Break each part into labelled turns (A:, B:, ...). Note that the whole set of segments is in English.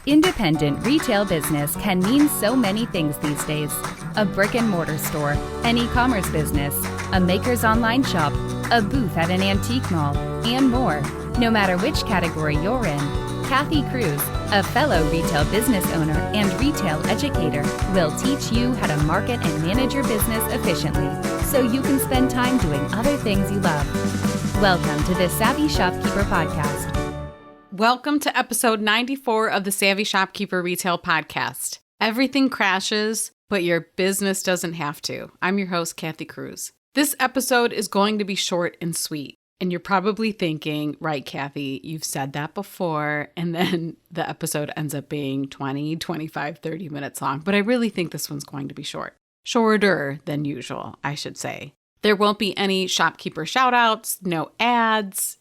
A: Independent retail business can mean so many things these days. A brick and mortar store, an e-commerce business, a maker's online shop, a booth at an antique mall, and more. No matter which category you're in, Kathy Cruz, a fellow retail business owner and retail educator, will teach you how to market and manage your business efficiently so you can spend time doing other things you love. Welcome to the Savvy Shopkeeper Podcast.
B: Welcome to episode 94 of the Savvy Shopkeeper Retail Podcast. Everything crashes, but your business doesn't have to. I'm your host, Kathy Cruz. This episode is going to be short and sweet. And you're probably thinking, right, Kathy, you've said that before, and then the episode ends up being 20, 25, 30 minutes long. But I really think this one's going to be short. Shorter than usual, I should say. There won't be any shopkeeper shout-outs, no ads.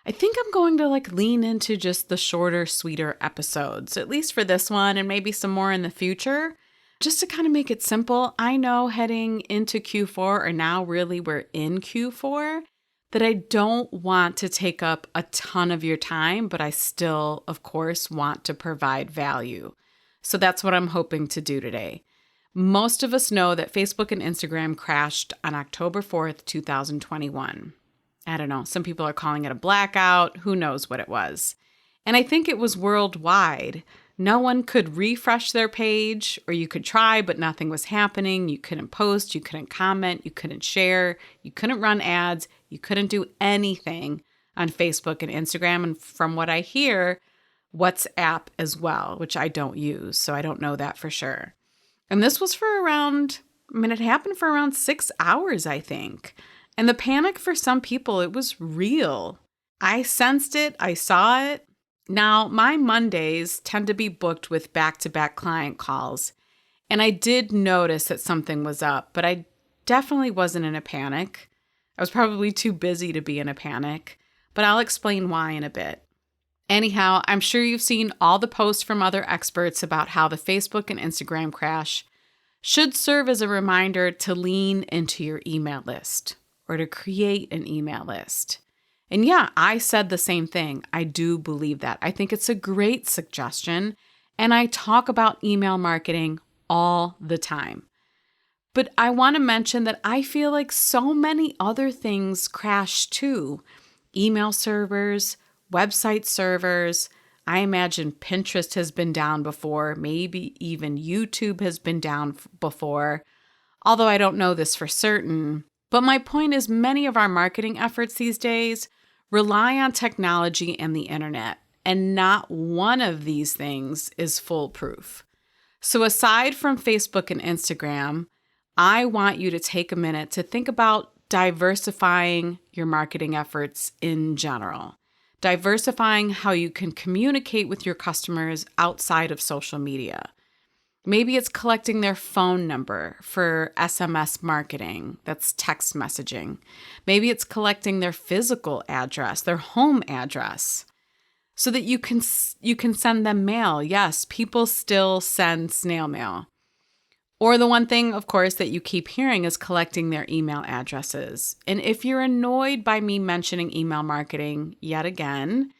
B: I think I'm going to lean into just the shorter, sweeter episodes, at least for this one and maybe some more in the future, just to kind of make it simple. I know heading into Q4, or now really we're in Q4, that I don't want to take up a ton of your time, but I still, of course, want to provide value. So that's what I'm hoping to do today. Most of us know that Facebook and Instagram crashed on October 4th, 2021. I don't know, some people are calling it a blackout. Who knows what it was? And I think it was worldwide. No one could refresh their page, or you could try, but nothing was happening. You couldn't post, you couldn't comment, you couldn't share, you couldn't run ads, you couldn't do anything on Facebook and Instagram. And from what I hear, WhatsApp as well, which I don't use, so I don't know that for sure. And this was it happened for around 6 hours, I think. And the panic for some people, it was real. I sensed it. I saw it. Now, my Mondays tend to be booked with back-to-back client calls. And I did notice that something was up, but I definitely wasn't in a panic. I was probably too busy to be in a panic, but I'll explain why in a bit. Anyhow, I'm sure you've seen all the posts from other experts about how the Facebook and Instagram crash should serve as a reminder to lean into your email list, or to create an email list. And yeah, I said the same thing. I do believe that. I think it's a great suggestion, and I talk about email marketing all the time. But I want to mention that I feel like so many other things crash too. Email servers, website servers. I imagine Pinterest has been down before. Maybe even YouTube has been down before, although I don't know this for certain. But my point is, many of our marketing efforts these days rely on technology and the internet, and not one of these things is foolproof. So aside from Facebook and Instagram, I want you to take a minute to think about diversifying your marketing efforts in general, diversifying how you can communicate with your customers outside of social media. Maybe it's collecting their phone number for SMS marketing, that's text messaging. Maybe it's collecting their physical address, their home address, so that you can send them mail. Yes, people still send snail mail. Or the one thing, of course, that you keep hearing is collecting their email addresses. And if you're annoyed by me mentioning email marketing yet again,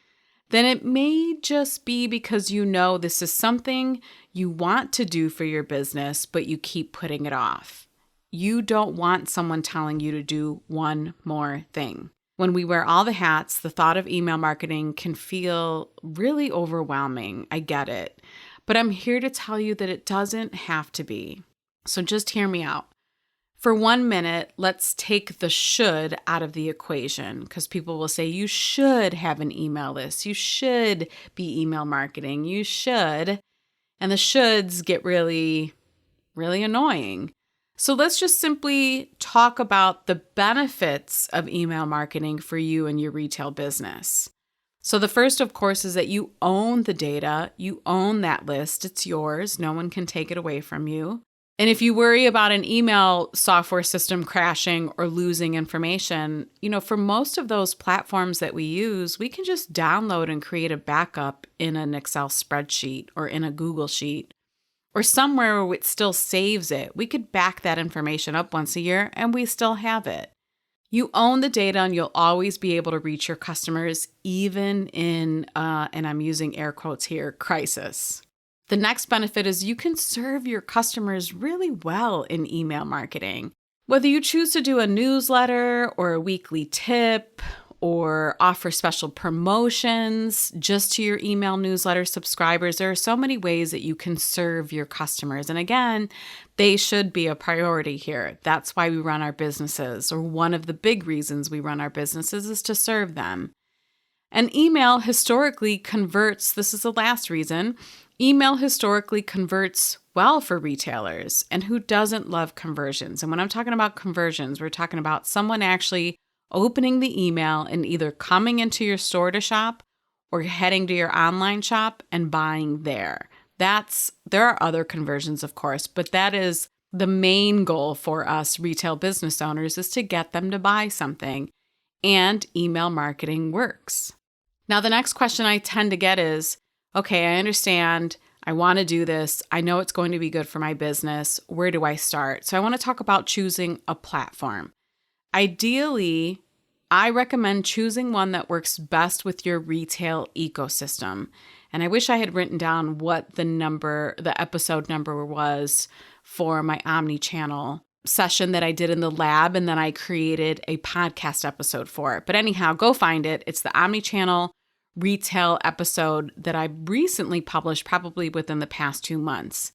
B: then it may just be because you know this is something you want to do for your business, but you keep putting it off. You don't want someone telling you to do one more thing. When we wear all the hats, the thought of email marketing can feel really overwhelming. I get it. But I'm here to tell you that it doesn't have to be. So just hear me out. For 1 minute, let's take the should out of the equation, because people will say you should have an email list. You should be email marketing. You should. And the shoulds get really, really annoying. So let's just simply talk about the benefits of email marketing for you and your retail business. So the first, of course, is that you own the data. You own that list. It's yours. No one can take it away from you. And if you worry about an email software system crashing or losing information, for most of those platforms that we use, we can just download and create a backup in an Excel spreadsheet or in a Google Sheet or somewhere where it still saves it. We could back that information up once a year and we still have it. You own the data and you'll always be able to reach your customers, even in, and I'm using air quotes here, crisis. The next benefit is you can serve your customers really well in email marketing. Whether you choose to do a newsletter or a weekly tip or offer special promotions just to your email newsletter subscribers, there are so many ways that you can serve your customers. And again, they should be a priority here. That's why we run our businesses, or one of the big reasons we run our businesses is to serve them. And email historically converts, this is the last reason, email historically converts well for retailers. And who doesn't love conversions? And when I'm talking about conversions, we're talking about someone actually opening the email and either coming into your store to shop or heading to your online shop and buying there. There are other conversions, of course, but that is the main goal for us retail business owners, is to get them to buy something. And email marketing works. Now, the next question I tend to get is, okay, I understand. I want to do this. I know it's going to be good for my business. Where do I start? So I want to talk about choosing a platform. Ideally, I recommend choosing one that works best with your retail ecosystem. And I wish I had written down what the episode number was for my omni-channel session that I did in the lab, and then I created a podcast episode for it. But anyhow, go find it. It's the omni-channel retail episode that I recently published, probably within the past 2 months.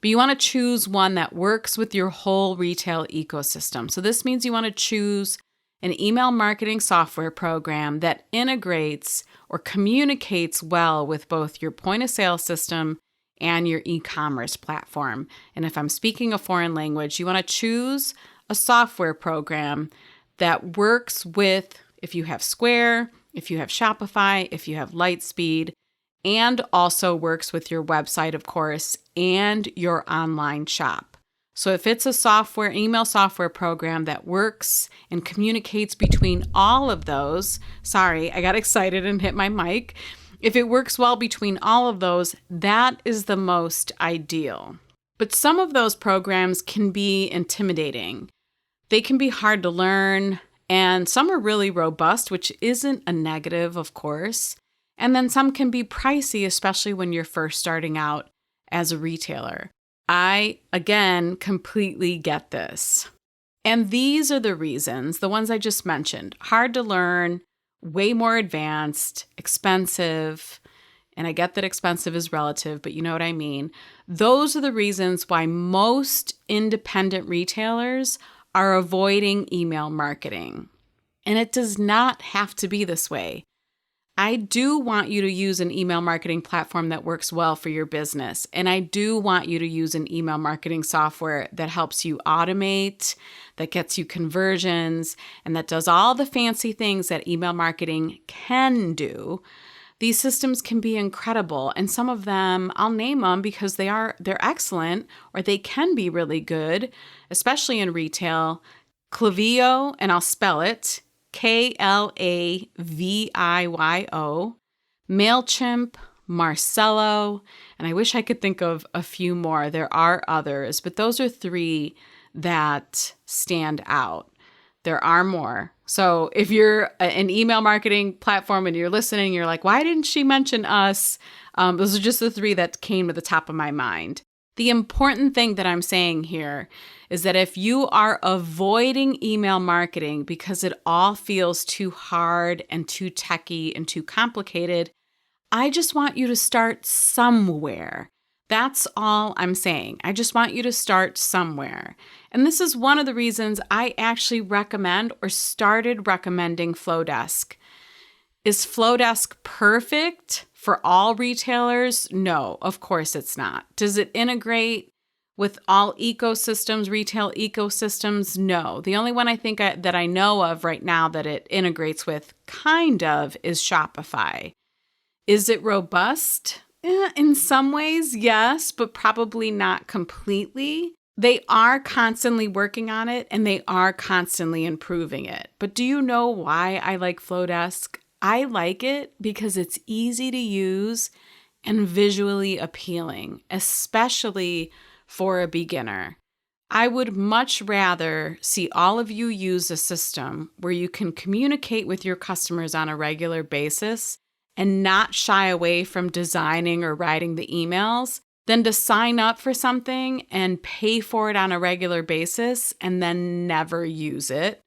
B: But you want to choose one that works with your whole retail ecosystem. So this means you want to choose an email marketing software program that integrates or communicates well with both your point of sale system and your e-commerce platform. And if I'm speaking a foreign language, you want to choose a software program that works with, if you have Square, if you have Shopify, if you have Lightspeed, and also works with your website, of course, and your online shop. So if it's a email software program that works and communicates between all of those, sorry, I got excited and hit my mic. If it works well between all of those, that is the most ideal. But some of those programs can be intimidating. They can be hard to learn, and some are really robust, which isn't a negative, of course. And then some can be pricey, especially when you're first starting out as a retailer. I, again, completely get this. And these are the reasons, the ones I just mentioned: hard to learn, way more advanced, expensive, and I get that expensive is relative, but you know what I mean. Those are the reasons why most independent retailers are avoiding email marketing. And it does not have to be this way. I do want you to use an email marketing platform that works well for your business. And I do want you to use an email marketing software that helps you automate, that gets you conversions, and that does all the fancy things that email marketing can do. These systems can be incredible. And some of them, I'll name them because they're excellent, or they can be really good, especially in retail. Klaviyo, and I'll spell it, Klaviyo, MailChimp, Marcelo, and I wish I could think of a few more. There are others, but those are 3 that stand out. There are more. So if you're an email marketing platform and you're listening, you're like, why didn't she mention us? Those are just the 3 that came to the top of my mind. The important thing that I'm saying here is that if you are avoiding email marketing because it all feels too hard and too techy and too complicated, I just want you to start somewhere. That's all I'm saying. I just want you to start somewhere. And this is one of the reasons I actually recommend or started recommending Flowdesk. Is Flowdesk perfect for all retailers? No, of course it's not. Does it integrate with all ecosystems, retail ecosystems? No. The only one I think that I know of right now that it integrates with kind of is Shopify. Is it robust? In some ways, yes, but probably not completely. They are constantly working on it and they are constantly improving it. But do you know why I like Flowdesk? I like it because it's easy to use and visually appealing, especially for a beginner. I would much rather see all of you use a system where you can communicate with your customers on a regular basis and not shy away from designing or writing the emails than to sign up for something and pay for it on a regular basis and then never use it.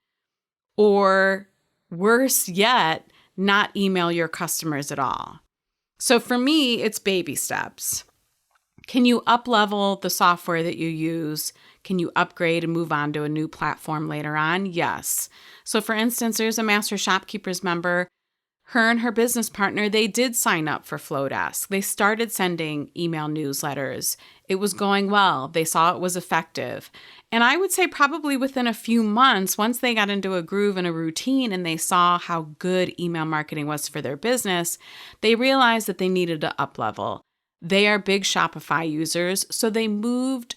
B: Or worse yet, not email your customers at all. So for me, it's baby steps. Can you up-level the software that you use? Can you upgrade and move on to a new platform later on? Yes. So for instance, there's a Master Shopkeepers member. Her and her business partner, they did sign up for Flowdesk. They started sending email newsletters. It was going well. They saw it was effective. And I would say probably within a few months, once they got into a groove and a routine and they saw how good email marketing was for their business, they realized that they needed to up-level. They are big Shopify users, so they moved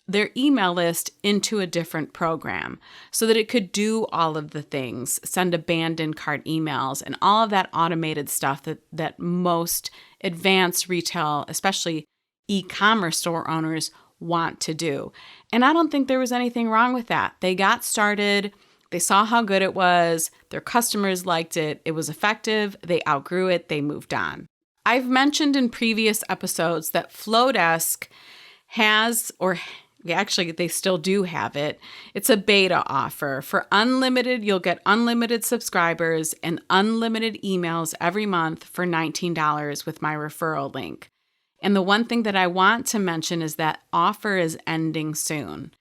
B: their email list into a different program so that it could do all of the things, send abandoned cart emails, and all of that automated stuff that most advanced retail, especially e-commerce store owners, want to do. And I don't think there was anything wrong with that. They got started. They saw how good it was. Their customers liked it. It was effective. They outgrew it. They moved on. I've mentioned in previous episodes that Flowdesk has, or actually they still do have it, it's a beta offer. For unlimited, you'll get unlimited subscribers and unlimited emails every month for $19 with my referral link. And the one thing that I want to mention is that offer is ending soon.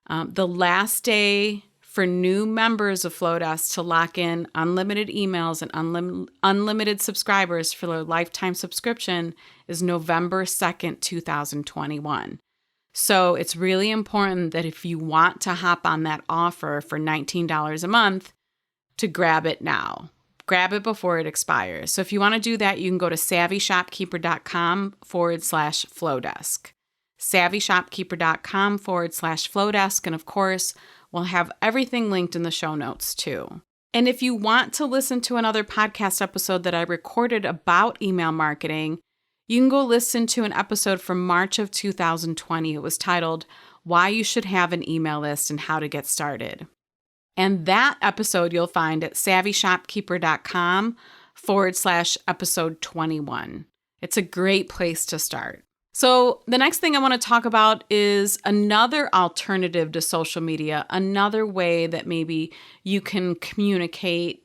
B: The last day for new members of Flowdesk to lock in unlimited emails and unlimited subscribers for their lifetime subscription is November 2nd, 2021. So it's really important that if you want to hop on that offer for $19 a month, to grab it now. Grab it before it expires. So if you want to do that, you can go to savvyshopkeeper.com/Flowdesk. savvyshopkeeper.com/Flowdesk. And of course, we'll have everything linked in the show notes too. And if you want to listen to another podcast episode that I recorded about email marketing, you can go listen to an episode from March of 2020. It was titled, Why You Should Have an Email List and How to Get Started. And that episode you'll find at savvyshopkeeper.com/episode 21. It's a great place to start. So the next thing I want to talk about is another alternative to social media, another way that maybe you can communicate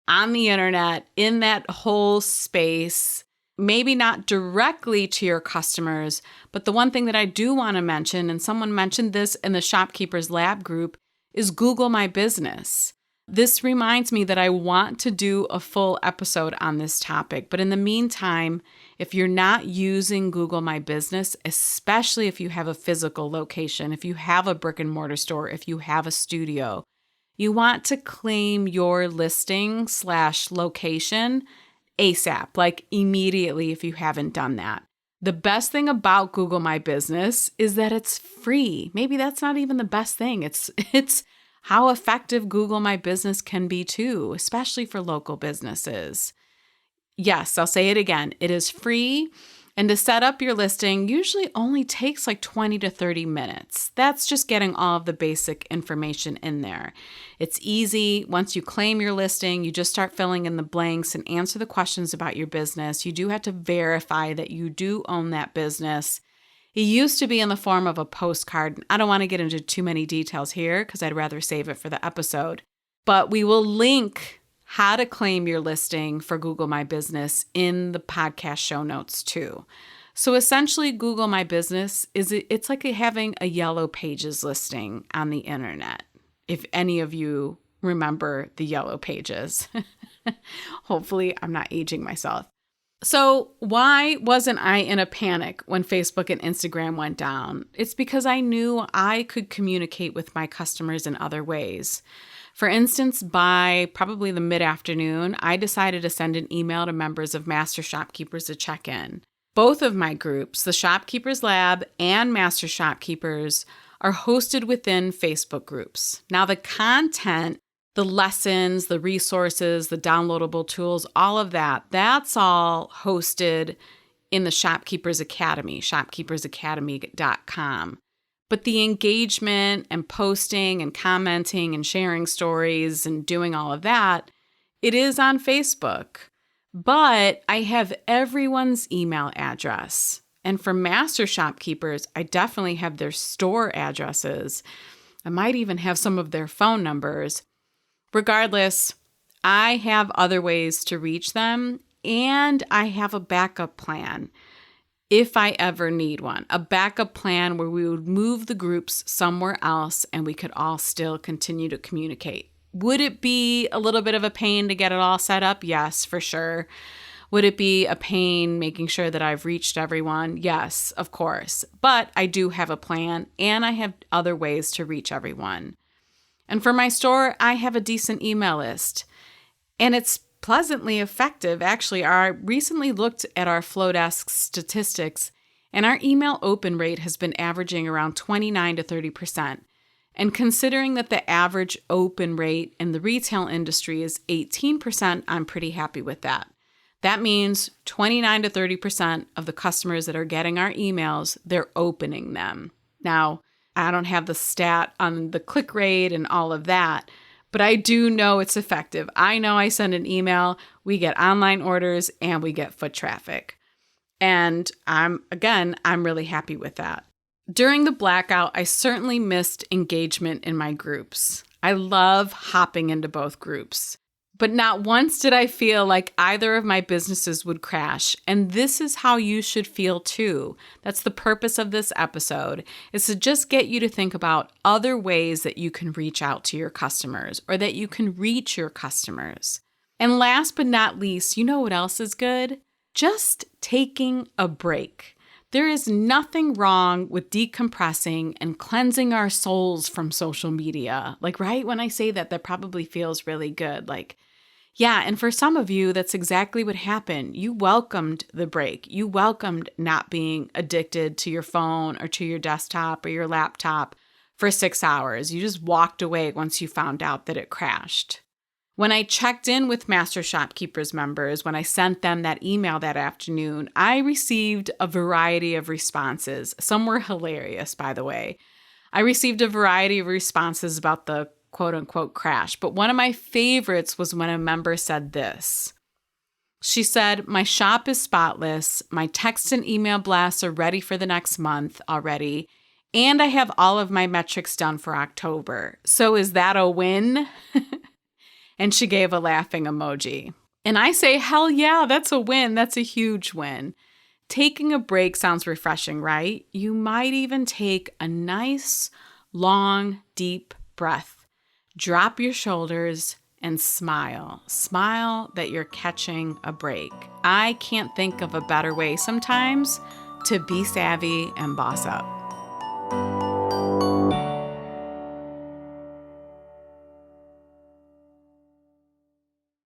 B: on the internet in that whole space, maybe not directly to your customers, but the one thing that I do want to mention, and someone mentioned this in the Shopkeepers Lab group, is Google My Business. This reminds me that I want to do a full episode on this topic. But in the meantime, if you're not using Google My Business, especially if you have a physical location, if you have a brick and mortar store, if you have a studio, you want to claim your listing/location ASAP, like immediately if you haven't done that. The best thing about Google My Business is that it's free. Maybe that's not even the best thing. It's how effective Google My Business can be too, especially for local businesses. Yes, I'll say it again. It is free. And to set up your listing usually only takes like 20 to 30 minutes. That's just getting all of the basic information in there. It's easy. Once you claim your listing, you just start filling in the blanks and answer the questions about your business. You do have to verify that you do own that business. It used to be in the form of a postcard. I don't want to get into too many details here because I'd rather save it for the episode. But we will link how to claim your listing for Google My Business in the podcast show notes too. So essentially, Google My Business it's like having a Yellow Pages listing on the internet. If any of you remember the Yellow Pages. Hopefully, I'm not aging myself. So why wasn't I in a panic when Facebook and Instagram went down? It's because I knew I could communicate with my customers in other ways. For instance, by probably the mid-afternoon, I decided to send an email to members of Master Shopkeepers to check in. Both of my groups, the Shopkeepers Lab and Master Shopkeepers, are hosted within Facebook groups. Now, the content, the lessons, the resources, the downloadable tools, all of that's all hosted in the Shopkeepers Academy, shopkeepersacademy.com. But the engagement and posting and commenting and sharing stories and doing all of that, it is on Facebook. But I have everyone's email address. And for master shopkeepers, I definitely have their store addresses. I might even have some of their phone numbers. Regardless, I have other ways to reach them, and I have a backup plan if I ever need one. A backup plan where we would move the groups somewhere else and we could all still continue to communicate. Would it be a little bit of a pain to get it all set up? Yes, for sure. Would it be a pain making sure that I've reached everyone? Yes, of course. But I do have a plan, and I have other ways to reach everyone. And for my store, I have a decent email list. And it's pleasantly effective. Actually, I recently looked at our Flowdesk statistics, and our email open rate has been averaging around 29 to 30%. And considering that the average open rate in the retail industry is 18%, I'm pretty happy with that. That means 29 to 30% of the customers that are getting our emails, they're opening them. Now, I don't have the stat on the click rate and all of that, but I do know it's effective. I know I send an email, we get online orders, and we get foot traffic. And I'm really happy with that. During the blackout, I certainly missed engagement in my groups. I love hopping into both groups. But not once did I feel like either of my businesses would crash. And this is how you should feel too. That's the purpose of this episode, is to just get you to think about other ways that you can reach out to your customers or that you can reach your customers. And last but not least, you know what else is good? Just taking a break. There is nothing wrong with decompressing and cleansing our souls from social media. Like, right? When I say that, that probably feels really good. Yeah, and for some of you, that's exactly what happened. You welcomed the break. You welcomed not being addicted to your phone or to your desktop or your laptop for 6 hours. You just walked away once you found out that it crashed. When I checked in with Master Shopkeepers members, when I sent them that email that afternoon, I received a variety of responses. Some were hilarious, by the way. I received a variety of responses about the quote-unquote crash, but one of my favorites was when a member said this. She said, "My shop is spotless, my text and email blasts are ready for the next month already, and I have all of my metrics done for October. So is that a win?" And she gave a laughing emoji. And I say, hell yeah, that's a win. That's a huge win. Taking a break sounds refreshing, right? You might even take a nice, long, deep breath. Drop your shoulders and smile. Smile that you're catching a break. I can't think of a better way sometimes to be savvy and boss up.